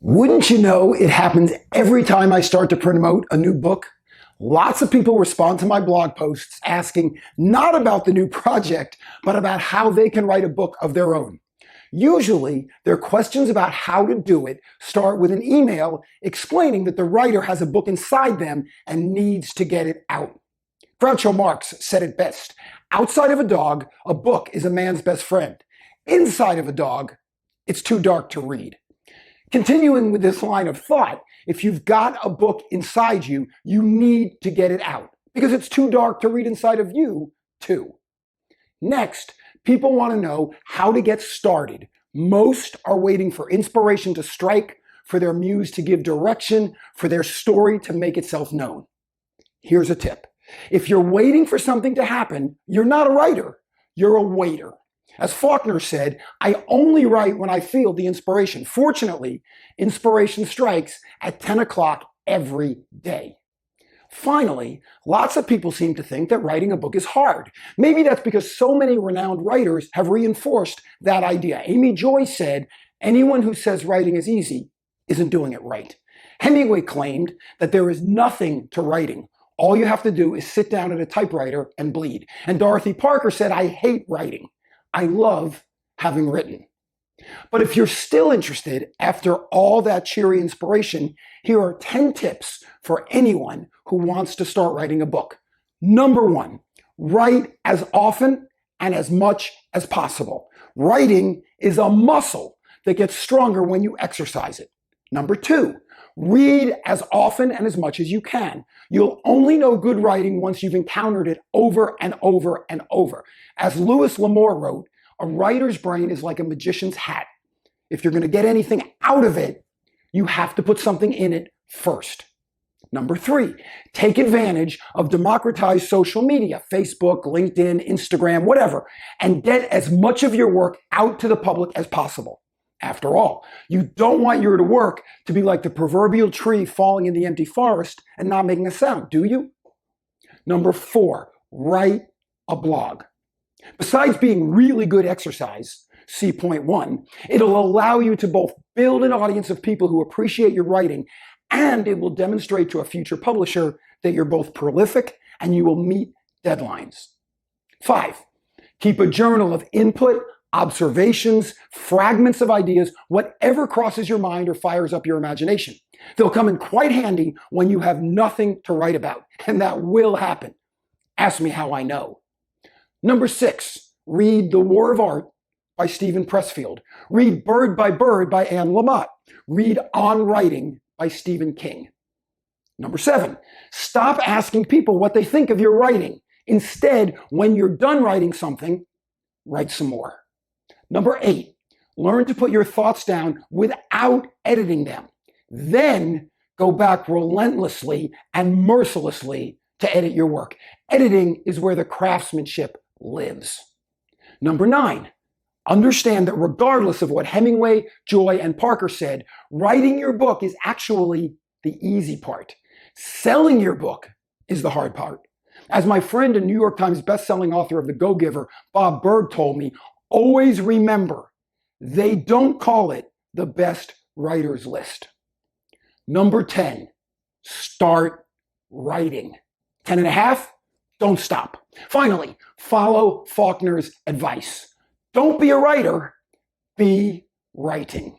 Wouldn't you know, it happens every time I start to promote a new book. Lots of people respond to my blog posts asking not about the new project, but about how they can write a book of their own. Usually, their questions about how to do it start with an email explaining that the writer has a book inside them and needs to get it out. Groucho Marx said it best. Outside of a dog, a book is a man's best friend. Inside of a dog, it's too dark to read. Continuing with this line of thought, if you've got a book inside you, you need to get it out because it's too dark to read inside of you, too. Next, people want to know how to get started. Most are waiting for inspiration to strike, for their muse to give direction, for their story to make itself known. Here's a tip. If you're waiting for something to happen, you're not a writer, you're a waiter. As Faulkner said, I only write when I feel the inspiration. Fortunately, inspiration strikes at 10 o'clock every day. Finally, lots of people seem to think that writing a book is hard. Maybe that's because so many renowned writers have reinforced that idea. Amy Joy said, anyone who says writing is easy isn't doing it right. Hemingway claimed that there is nothing to writing. All you have to do is sit down at a typewriter and bleed. And Dorothy Parker said, I hate writing. I love having written. But if you're still interested after all that cheery inspiration, here are 10 tips for anyone who wants to start writing a book. Number 1, write as often and as much as possible. Writing is a muscle that gets stronger when you exercise it. Number 2, read as often and as much as you can. You'll only know good writing once you've encountered it over and over and over. As Louis L'Amour wrote, a writer's brain is like a magician's hat. If you're going to get anything out of it, you have to put something in it first. Number 3, take advantage of democratized social media, Facebook, LinkedIn, Instagram, whatever, and get as much of your work out to the public as possible. After all, you don't want your work to be like the proverbial tree falling in the empty forest and not making a sound, do you? Number 4, write a blog. Besides being really good exercise, see point 1, it'll allow you to both build an audience of people who appreciate your writing, and it will demonstrate to a future publisher that you're both prolific and you will meet deadlines. 5, keep a journal of input, observations, fragments of ideas, whatever crosses your mind or fires up your imagination. They'll come in quite handy when you have nothing to write about, and that will happen. Ask me how I know. Number 6, read The War of Art by Stephen Pressfield. Read Bird by Bird by Anne Lamott. Read On Writing by Stephen King. Number 7, stop asking people what they think of your writing. Instead, when you're done writing something, write some more. Number 8, learn to put your thoughts down without editing them. Then go back relentlessly and mercilessly to edit your work. Editing is where the craftsmanship lives. Number 9, understand that regardless of what Hemingway, Joy, and Parker said, writing your book is actually the easy part. Selling your book is the hard part. As my friend and New York Times bestselling author of The Go-Giver, Bob Berg, told me, always remember, they don't call it the best writers list. Number 10, start writing. 10 and a half, don't stop. Finally, follow Faulkner's advice. Don't be a writer, be writing.